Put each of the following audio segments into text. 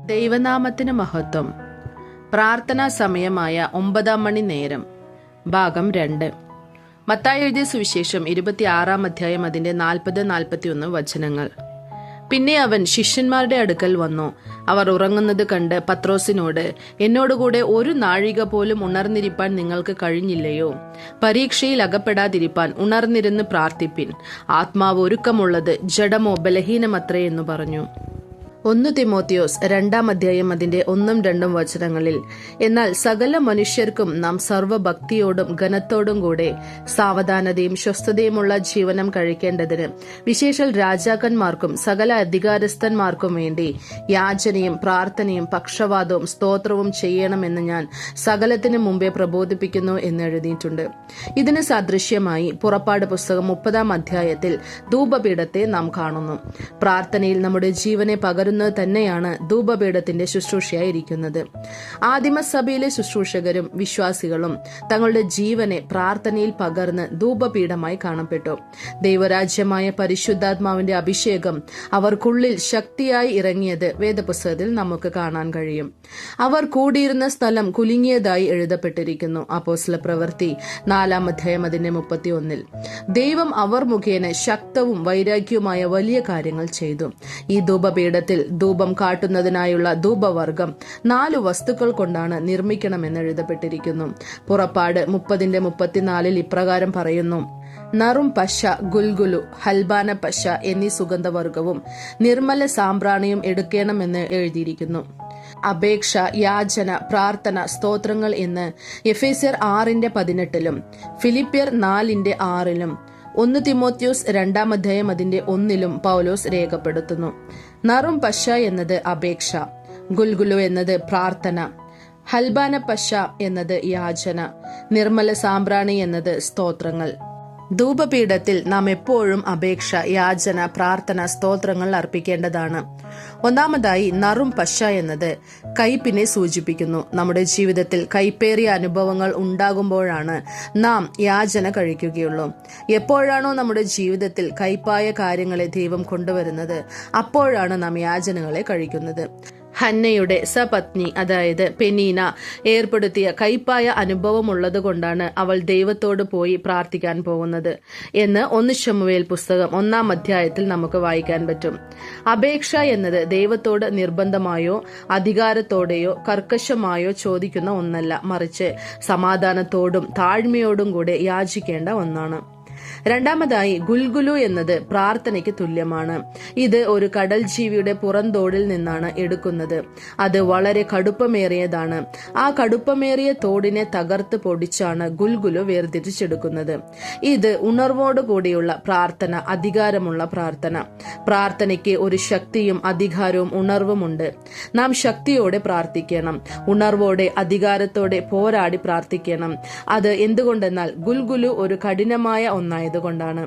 ദൈവനാമത്തിന് മഹത്വം. പ്രാർത്ഥനാ സമയമായ 9 മണി നേരം. ഭാഗം 2. മത്തായി എഴുതിയ സുവിശേഷം 26 അധ്യായം അതിന്റെ 40-41 വചനങ്ങൾ. പിന്നെ അവൻ ശിഷ്യന്മാരുടെ അടുക്കൽ വന്നു. അവർ ഉറങ്ങുന്നത് കണ്ട് പത്രോസിനോട്, എന്നോടുകൂടെ ഒരു നാഴിക പോലും ഉണർന്നിരിപ്പാൻ നിങ്ങൾക്ക് കഴിഞ്ഞില്ലയോ? പരീക്ഷയിൽ അകപ്പെടാതിരിപ്പാൻ ഉണർന്നിരുന്ന് പ്രാർത്ഥിപ്പിൻ. ആത്മാവ് ഒരുക്കമുള്ളത്, ജഡമോ ബലഹീനമത്രേ എന്നു പറഞ്ഞു. 1 തിമോത്തിയോസ് 2 അധ്യായം അതിന്റെ 1-2 വചനങ്ങളിൽ, എന്നാൽ സകല മനുഷ്യർക്കും നാം സർവ്വഭക്തിയോടും ഘനത്തോടും കൂടെ സാവധാനതയും സ്വസ്ഥതയുമുള്ള ജീവനം കഴിക്കേണ്ടതിന്, വിശേഷാൽ രാജാക്കന്മാർക്കും സകല അധികാരസ്ഥന്മാർക്കും വേണ്ടി യാചനയും പ്രാർത്ഥനയും പക്ഷവാദവും സ്തോത്രവും ചെയ്യണമെന്ന് ഞാൻ സകലത്തിനു മുമ്പേ പ്രബോധിപ്പിക്കുന്നു എന്ന് എഴുതിയിട്ടുണ്ട്. ഇതിന് സദൃശ്യമായി പുറപ്പാട് പുസ്തകം 30 അധ്യായത്തിൽ ധൂപപീഠത്തെ നാം കാണുന്നു. പ്രാർത്ഥനയിൽ നമ്മുടെ ജീവനെ പകരുന്ന തന്നെയാണ് ധൂപപീഠത്തിന്റെ ശുശ്രൂഷയായിരിക്കുന്നത്. ആദിമസഭയിലെ ശുശ്രൂഷകരും വിശ്വാസികളും തങ്ങളുടെ ജീവനെ പ്രാർത്ഥനയിൽ പകർന്ന് ധൂപപീഠമായി കാണപ്പെട്ടു. ദൈവരാജ്യമായ പരിശുദ്ധാത്മാവിന്റെ അഭിഷേകം അവർക്കുള്ളിൽ ശക്തിയായി ഇറങ്ങിയത് വേദപുസ്തകത്തിൽ നമുക്ക് കാണാൻ കഴിയും. അവർ കൂടിയിരുന്ന സ്ഥലം കുലുങ്ങിയതായി എഴുതപ്പെട്ടിരിക്കുന്നു. അപ്പോസ്തല പ്രവൃത്തി 4 അധ്യായം അതിന്റെ 31. ദൈവം അവർ മുഖേന ശക്തവും വൈരാഗ്യവുമായ വലിയ കാര്യങ്ങൾ ചെയ്തു. ഈ ധൂപപീഠത്തിൽ ധൂപം കാട്ടുന്നതിനായുള്ള ധൂപവർഗം 4 വസ്തുക്കൾ കൊണ്ടാണ് നിർമ്മിക്കണമെന്ന് എഴുതപ്പെട്ടിരിക്കുന്നു. പുറപ്പാട് 30-34 ഇപ്രകാരം പറയുന്നു: നറും പശ, ഗുൽഗുലു, ഹൽബാന പശ എന്നീ സുഗന്ധവർഗവും നിർമ്മല സാമ്പ്രാണിയും എടുക്കണമെന്ന് എഴുതിയിരിക്കുന്നു. അപേക്ഷ, യാചന, പ്രാർത്ഥന, സ്തോത്രങ്ങൾ എന്ന് എഫേസ്യർ 6:18 ഫിലിപ്പിയർ 4:6 1 തിമോത്തിയോസ് 2 അധ്യായം അതിന്റെ 1 പൗലോസ് രേഖപ്പെടുത്തുന്നു. നറും പശ എന്നത് അപേക്ഷ, ഗുൽഗുലു എന്നത് പ്രാർത്ഥന, ഹൽബാന പശ എന്നത് യാചന, നിർമ്മല സാമ്പ്രാണി എന്നത് സ്തോത്രങ്ങൾ. ധൂപപീഠത്തിൽ നാം എപ്പോഴും അപേക്ഷ, യാചന, പ്രാർത്ഥന, സ്തോത്രങ്ങൾ അർപ്പിക്കേണ്ടതാണ്. ഒന്നാമതായി, നറും പശ എന്നത് കയ്പിനെ സൂചിപ്പിക്കുന്നു. നമ്മുടെ ജീവിതത്തിൽ കയ്പേറിയ അനുഭവങ്ങൾ ഉണ്ടാകുമ്പോഴാണ് നാം യാചന കഴിക്കുകയുള്ളൂ. എപ്പോഴാണോ നമ്മുടെ ജീവിതത്തിൽ കയ്പായ കാര്യങ്ങളെ ദൈവം കൊണ്ടുവരുന്നത്, അപ്പോഴാണ് നാം യാചനകളെ കഴിക്കുന്നത്. ഹന്നയുടെ സപത്നി, അതായത് പെനീന, ഏർപ്പെടുത്തിയ കയ്പായ അനുഭവമുള്ളത് കൊണ്ടാണ് അവൾ ദൈവത്തോട് പോയി പ്രാർത്ഥിക്കാൻ പോകുന്നത് എന്ന് 1 ശമൂവേൽ പുസ്തകം 1 അധ്യായത്തിൽ നമുക്ക് വായിക്കാൻ പറ്റും. അപേക്ഷ എന്നത് ദൈവത്തോട് നിർബന്ധമായോ അധികാരത്തോടെയോ കർക്കശമായോ ചോദിക്കുന്ന ഒന്നല്ല, മറിച്ച് സമാധാനത്തോടും താഴ്മയോടും കൂടെ യാചിക്കേണ്ട ഒന്നാണ്. രണ്ടാമതായി, ഗുൽഗുലു എന്നത് പ്രാർത്ഥനയ്ക്ക് തുല്യമാണ്. ഇത് ഒരു കടൽ ജീവിയുടെ പുറന്തോടിൽ നിന്നാണ് എടുക്കുന്നത്. അത് വളരെ കടുപ്പമേറിയതാണ്. ആ കടുപ്പമേറിയ തോടിനെ തകർത്ത് പൊടിച്ചാണ് ഗുൽഗുലു വേർതിരിച്ചെടുക്കുന്നത്. ഇത് ഉണർവോടുകൂടിയുള്ള പ്രാർത്ഥന, അധികാരമുള്ള പ്രാർത്ഥന. പ്രാർത്ഥനയ്ക്ക് ഒരു ശക്തിയും അധികാരവും ഉണർവുമുണ്ട്. നാം ശക്തിയോടെ പ്രാർത്ഥിക്കണം, ഉണർവോടെ അധികാരത്തോടെ പോരാടി പ്രാർത്ഥിക്കണം. അത് എന്തുകൊണ്ടെന്നാൽ ഗുൽഗുലു ഒരു കഠിനമായ ഒന്നായതുകൊണ്ടാണ്.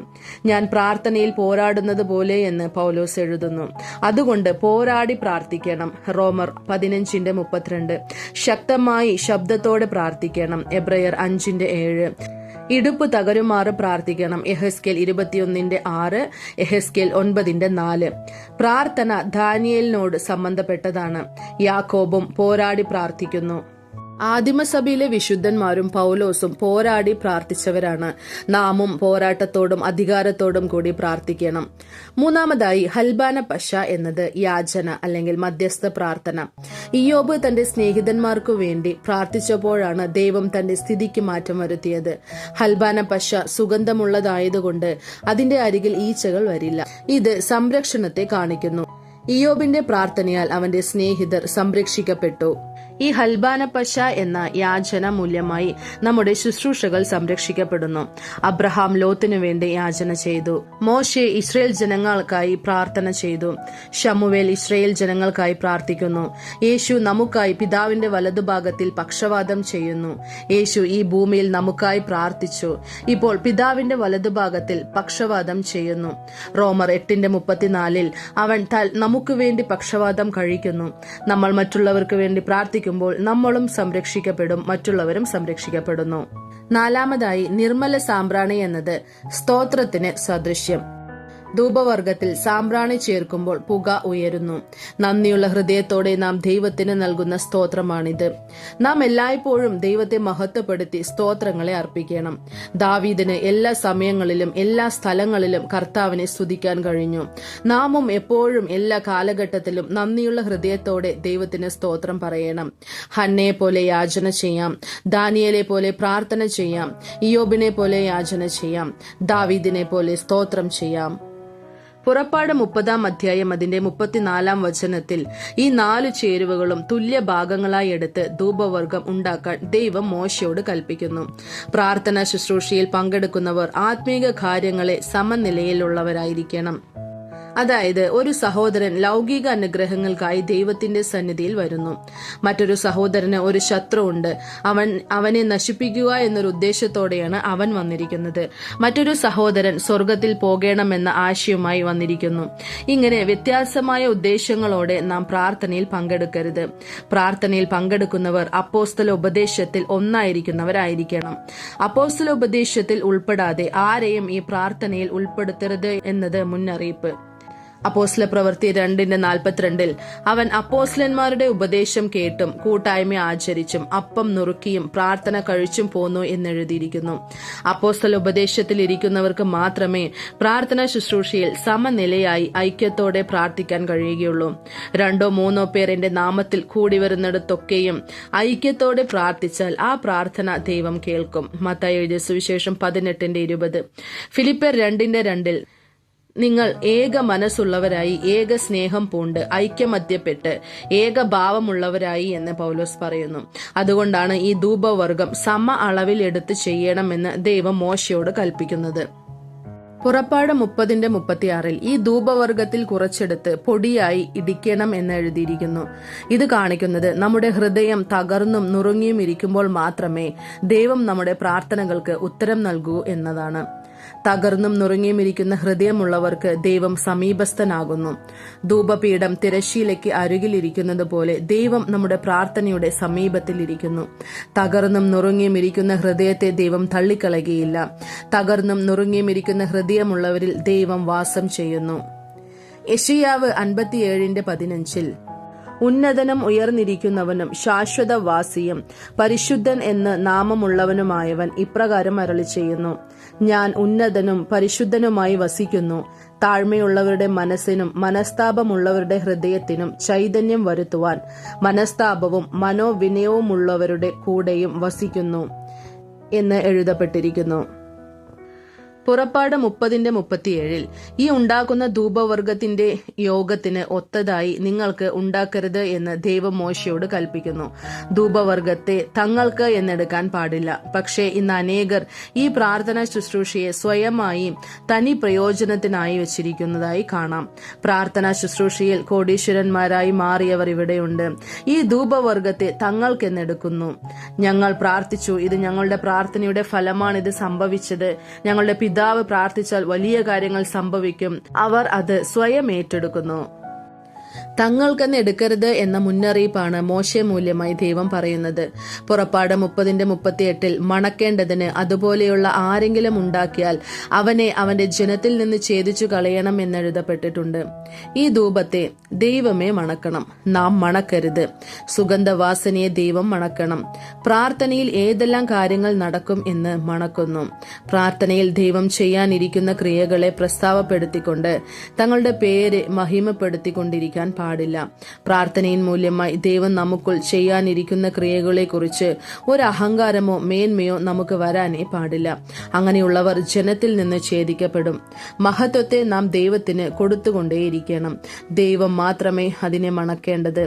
ഞാൻ പ്രാർത്ഥനയിൽ പോരാടുന്നത് പോലെ എന്ന് പൗലോസ് എഴുതുന്നു. അതുകൊണ്ട് പോരാടി പ്രാർത്ഥിക്കണം. റോമർ 15:32. ശക്തമായി ശബ്ദത്തോടെ പ്രാർത്ഥിക്കണം. എബ്രയർ 5:7. ഇടുപ്പ് തകരുമാറ് പ്രാർത്ഥിക്കണം. യെഹെസ്കേൽ 21:6, യെഹെസ്കേൽ 9:4. പ്രാർത്ഥന ദാനിയേലിനോട് സംബന്ധപ്പെട്ടതാണ്. യാക്കോബും പോരാടി പ്രാർത്ഥിക്കുന്നു. ആദിമസഭയിലെ വിശുദ്ധന്മാരും പൗലോസും പോരാടി പ്രാർത്ഥിച്ചവരാണ്. നാമും പോരാട്ടത്തോടും അധികാരത്തോടും കൂടി പ്രാർത്ഥിക്കണം. മൂന്നാമതായി, ഹൽബാന പശ എന്നത് യാചന അല്ലെങ്കിൽ മധ്യസ്ഥ പ്രാർത്ഥന. ഇയ്യോബ് തന്റെ സ്നേഹിതന്മാർക്കു വേണ്ടി പ്രാർത്ഥിച്ചപ്പോഴാണ് ദൈവം തന്റെ സ്ഥിതിക്ക് മാറ്റം വരുത്തിയത്. ഹൽബാന പശ സുഗന്ധമുള്ളതായതുകൊണ്ട് അതിന്റെ അരികിൽ ഈച്ചകൾ വരില്ല. ഇത് സംരക്ഷണത്തെ കാണിക്കുന്നു. ഇയ്യോബിന്റെ പ്രാർത്ഥനയാൽ അവന്റെ സ്നേഹിതർ സംരക്ഷിക്കപ്പെട്ടു. ഈ ഹൽബാന പശ എന്ന യാചന മൂല്യമായി നമ്മുടെ ശുശ്രൂഷകൾ സംരക്ഷിക്കപ്പെടുന്നു. അബ്രഹാം ലോത്തിനു വേണ്ടി യാചന ചെയ്തു. മോശെ ഇസ്രയേൽ ജനങ്ങൾക്കായി പ്രാർത്ഥന ചെയ്തു. ശമൂവേൽ ഇസ്രയേൽ ജനങ്ങൾക്കായി പ്രാർത്ഥിക്കുന്നു. യേശു നമുക്കായി പിതാവിന്റെ വലതുഭാഗത്തിൽ പക്ഷവാദം ചെയ്യുന്നു. യേശു ഈ ഭൂമിയിൽ നമുക്കായി പ്രാർത്ഥിച്ചു. ഇപ്പോൾ പിതാവിന്റെ വലതുഭാഗത്തിൽ പക്ഷവാദം ചെയ്യുന്നു. റോമർ 8:34 അവൻ നമുക്ക് വേണ്ടി പക്ഷവാദം കഴിക്കുന്നു. നമ്മൾ മറ്റുള്ളവർക്ക് വേണ്ടി പ്രാർത്ഥിക്കുന്നു. നമ്മളും സംരക്ഷിക്കപ്പെടും, മറ്റുള്ളവരും സംരക്ഷിക്കപ്പെടുന്നു. നാലാമതായി, നിർമ്മല സാമ്പ്രാണി എന്നത് സ്തോത്രത്തിന് സദൃശ്യം. ധൂപവർഗത്തിൽ സാമ്പ്രാണി ചേർക്കുമ്പോൾ പുക ഉയരുന്നു. നന്ദിയുള്ള ഹൃദയത്തോടെ നാം ദൈവത്തിന് നൽകുന്ന സ്തോത്രമാണിത്. നാം എല്ലായ്പ്പോഴും ദൈവത്തെ മഹത്വപ്പെടുത്തി സ്തോത്രങ്ങളെ അർപ്പിക്കണം. ദാവീദിന് എല്ലാ സമയങ്ങളിലും എല്ലാ സ്ഥലങ്ങളിലും കർത്താവിനെ സ്തുതിക്കാൻ കഴിഞ്ഞു. നാമും എപ്പോഴും എല്ലാ കാലഘട്ടത്തിലും നന്ദിയുള്ള ഹൃദയത്തോടെ ദൈവത്തിന് സ്തോത്രം പറയണം. ഹന്നയെ പോലെ യാചന ചെയ്യാം, ദാനിയേലെ പോലെ പ്രാർത്ഥന ചെയ്യാം, ഇയ്യോബിനെ പോലെ യാചന ചെയ്യാം, ദാവീദിനെ പോലെ സ്തോത്രം ചെയ്യാം. പുറപ്പാട് 30-ാം അധ്യായം അതിന്റെ 34-ാം വചനത്തിൽ ഈ 4 ചേരുവകളും തുല്യ ഭാഗങ്ങളായി എടുത്ത് ധൂപവർഗം ഉണ്ടാക്കാൻ ദൈവം മോശയോട് കൽപ്പിക്കുന്നു. പ്രാർത്ഥനാ ശുശ്രൂഷയിൽ പങ്കെടുക്കുന്നവർ ആത്മീക കാര്യങ്ങളെ സമനിലയിലുള്ളവരായിരിക്കണം. അതായത് ഒരു സഹോദരൻ ലൗകിക അനുഗ്രഹങ്ങൾക്കായി ദൈവത്തിന്റെ സന്നിധിയിൽ വരുന്നു. മറ്റൊരു സഹോദരന് ഒരു ശത്രു ഉണ്ട്. അവനെ നശിപ്പിക്കുക എന്നൊരു ഉദ്ദേശത്തോടെയാണ് അവൻ വന്നിരിക്കുന്നത്. മറ്റൊരു സഹോദരൻ സ്വർഗത്തിൽ പോകണമെന്ന ആശയവുമായി വന്നിരിക്കുന്നു. ഇങ്ങനെ വ്യത്യാസമായ ഉദ്ദേശങ്ങളോടെ നാം പ്രാർത്ഥനയിൽ പങ്കെടുക്കരുത്. പ്രാർത്ഥനയിൽ പങ്കെടുക്കുന്നവർ അപ്പോസ്തല ഉപദേശത്തിൽ ഒന്നായിരിക്കുന്നവരായിരിക്കണം. അപ്പോസ്തല ഉപദേശത്തിൽ ഉൾപ്പെടാതെ ആരെയും ഈ പ്രാർത്ഥനയിൽ ഉൾപ്പെടുത്തരുത് എന്നത് മുന്നറിയിപ്പ്. അപ്പോസ്തല പ്രവൃത്തി 2:42 അവൻ അപ്പോസ്തലന്മാരുടെ ഉപദേശം കേട്ടും കൂട്ടായ്മ ആചരിച്ചും അപ്പം നുറുക്കിയും പ്രാർത്ഥന കഴിച്ചും പോന്നു എന്നെഴുതിയിരിക്കുന്നു. അപ്പോസ്തല ഉപദേശത്തിൽ ഇരിക്കുന്നവർക്ക് മാത്രമേ പ്രാർത്ഥനാ ശുശ്രൂഷയിൽ സമനിലയായി ഐക്യത്തോടെ പ്രാർത്ഥിക്കാൻ കഴിയുകയുള്ളൂ. 2-3 പേർ എന്റെ നാമത്തിൽ കൂടി വരുന്നിടത്തൊക്കെയും ഐക്യത്തോടെ പ്രാർത്ഥിച്ചാൽ ആ പ്രാർത്ഥന ദൈവം കേൾക്കും. മത്തായി എഴുതിയ സുവിശേഷം 18:20. ഫിലിപ്പിയർ 2:2 നിങ്ങൾ ഏക മനസ്സുള്ളവരായി ഏക സ്നേഹം പൂണ്ട് ഐക്യമത്യപ്പെട്ട് ഏകഭാവമുള്ളവരായി എന്ന് പൗലോസ് പറയുന്നു. അതുകൊണ്ടാണ് ഈ ധൂപവർഗം സമ അളവിൽ എടുത്ത് ചെയ്യണമെന്ന് ദൈവം മോശയോട് കൽപ്പിക്കുന്നത്. പുറപ്പാട് 30:36 ഈ ധൂപവർഗത്തിൽ കുറച്ചെടുത്ത് പൊടിയായി ഇടിക്കണം എന്ന് എഴുതിയിരിക്കുന്നു. ഇത് കാണിക്കുന്നത് നമ്മുടെ ഹൃദയം തകർന്നും നുറുങ്ങിയും ഇരിക്കുമ്പോൾ മാത്രമേ ദൈവം നമ്മുടെ പ്രാർത്ഥനകൾക്ക് ഉത്തരം നൽകൂ എന്നതാണ്. തകർന്നും നുറുങ്ങിയും ഇരിക്കുന്ന ഹൃദയമുള്ളവർക്ക് ദൈവം സമീപസ്ഥനാകുന്നു. ധൂപപീഠം തിരശ്ശീലയ്ക്ക് അരുകിലിരിക്കുന്നത് പോലെ ദൈവം നമ്മുടെ പ്രാർത്ഥനയുടെ സമീപത്തിലിരിക്കുന്നു. തകർന്നും നുറുങ്ങിയും ഇരിക്കുന്ന ഹൃദയത്തെ ദൈവം തള്ളിക്കളയുകയില്ല. തകർന്നും നുറുങ്ങിയും ഇരിക്കുന്ന ഹൃദയമുള്ളവരിൽ ദൈവം വാസം ചെയ്യുന്നു. യെശയ്യാവ് 57:15 ഉന്നതനും ഉയർന്നിരിക്കുന്നവനും ശാശ്വതവാസിയും പരിശുദ്ധൻ എന്ന് നാമമുള്ളവനുമായവൻ ഇപ്രകാരം അരുളി ചെയ്യുന്നു, ഞാൻ ഉന്നതനും പരിശുദ്ധനുമായി വസിക്കുന്നു. താഴ്മയുള്ളവരുടെ മനസ്സിനും മനസ്താപമുള്ളവരുടെ ഹൃദയത്തിനും ചൈതന്യം വരുത്തുവാൻ മനസ്താപവും മനോവിനയവുമുള്ളവരുടെ കൂടെയും വസിക്കുന്നു എന്ന് എഴുതപ്പെട്ടിരിക്കുന്നു. പുറപ്പാട് 30:37 ഈ ഉണ്ടാക്കുന്ന ധൂപവർഗത്തിന്റെ യോഗത്തിന് ഒത്തതായി നിങ്ങൾക്ക് ഉണ്ടാക്കരുത് എന്ന് ദൈവം മോശയോട് കൽപ്പിക്കുന്നു. ധൂപവർഗത്തെ തങ്ങൾക്ക് എന്നെടുക്കാൻ പാടില്ല. പക്ഷേ ഇന്ന് അനേകർ ഈ പ്രാർത്ഥനാ ശുശ്രൂഷയെ സ്വയമായി തനി പ്രയോജനത്തിനായി വെച്ചിരിക്കുന്നതായി കാണാം. പ്രാർത്ഥനാ ശുശ്രൂഷയിൽ കോടീശ്വരന്മാരായി മാറിയവർ ഇവിടെയുണ്ട്. ഈ ധൂപവർഗത്തെ തങ്ങൾക്കെന്നെടുക്കുന്നു. ഞങ്ങൾ പ്രാർത്ഥിച്ചു, ഇത് ഞങ്ങളുടെ പ്രാർത്ഥനയുടെ ഫലമാണ് ഇത് സംഭവിച്ചത്, ഞങ്ങളുടെ പിതാവ് പ്രാർത്ഥിച്ചാൽ വലിയ കാര്യങ്ങൾ സംഭവിക്കും, അവർ അത് സ്വയം ഏറ്റെടുക്കുന്നു. തങ്ങൾക്കെന്ന് എടുക്കരുത് എന്ന മുന്നറിയിപ്പാണ് മോശെ മൂല്യമായി ദൈവം പറയുന്നത്. പുറപ്പാട് 30:38 മണക്കേണ്ടതിന് അതുപോലെയുള്ള ആരെങ്കിലും ഉണ്ടാക്കിയാൽ അവനെ അവന്റെ ജനത്തിൽ നിന്ന് ഛേദിച്ചു കളയണം എന്നെഴുതപ്പെട്ടിട്ടുണ്ട്. ഈ ധൂപത്തെ ദൈവമേ മണക്കണം, നാം മണക്കരുത്. സുഗന്ധവാസനയെ ദൈവം മണക്കണം. പ്രാർത്ഥനയിൽ ഏതെല്ലാം കാര്യങ്ങൾ നടക്കും എന്ന് മണക്കുന്നു. പ്രാർത്ഥനയിൽ ദൈവം ചെയ്യാനിരിക്കുന്ന ക്രിയകളെ പ്രസ്താവപ്പെടുത്തിക്കൊണ്ട് തങ്ങളുടെ പേര് മഹിമപ്പെടുത്തിക്കൊണ്ടിരിക്കാൻ പാടില്ല. പ്രാർത്ഥനയിൽ മൂല്യമായി ദൈവം നമുക്കുൾ ചെയ്യാനിരിക്കുന്ന ക്രിയകളെക്കുറിച്ച് ഒരു അഹങ്കാരമോ മേന്മയോ നമുക്ക് വരാനേ പാടില്ല. അങ്ങനെയുള്ളവർ ജനത്തിൽ നിന്ന് ഛേദിക്കപ്പെടും. മഹത്വത്തെ നാം ദൈവത്തിന് കൊടുത്തുകൊണ്ടേയിരിക്കണം. ദൈവം മാത്രമേ അതിനെ മണക്കേണ്ടത്.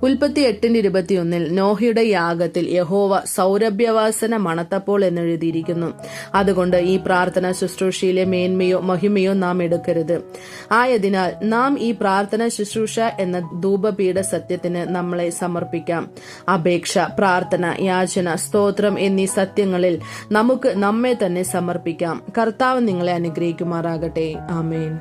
ഉൽപ്പത്തി 8:21 നോഹയുടെ യാഗത്തിൽ യഹോവ സൗരഭ്യവാസന മണത്തപ്പോൾ എന്നെഴുതിയിരിക്കുന്നു. അതുകൊണ്ട് ഈ പ്രാർത്ഥന ശുശ്രൂഷയിലെ മേന്മയോ മഹിമയോ നാം എടുക്കരുത്. ആയതിനാൽ നാം ഈ പ്രാർത്ഥന ശുശ്രൂഷ എന്ന ധൂപപീഠ സത്യത്തിന് നമ്മളെ സമർപ്പിക്കാം. അപേക്ഷ, പ്രാർത്ഥന, യാചന, സ്തോത്രം എന്നീ സത്യങ്ങളിൽ നമുക്ക് നമ്മെ തന്നെ സമർപ്പിക്കാം. കർത്താവ് നിങ്ങളെ അനുഗ്രഹിക്കുമാറാകട്ടെ. ആമേൻ.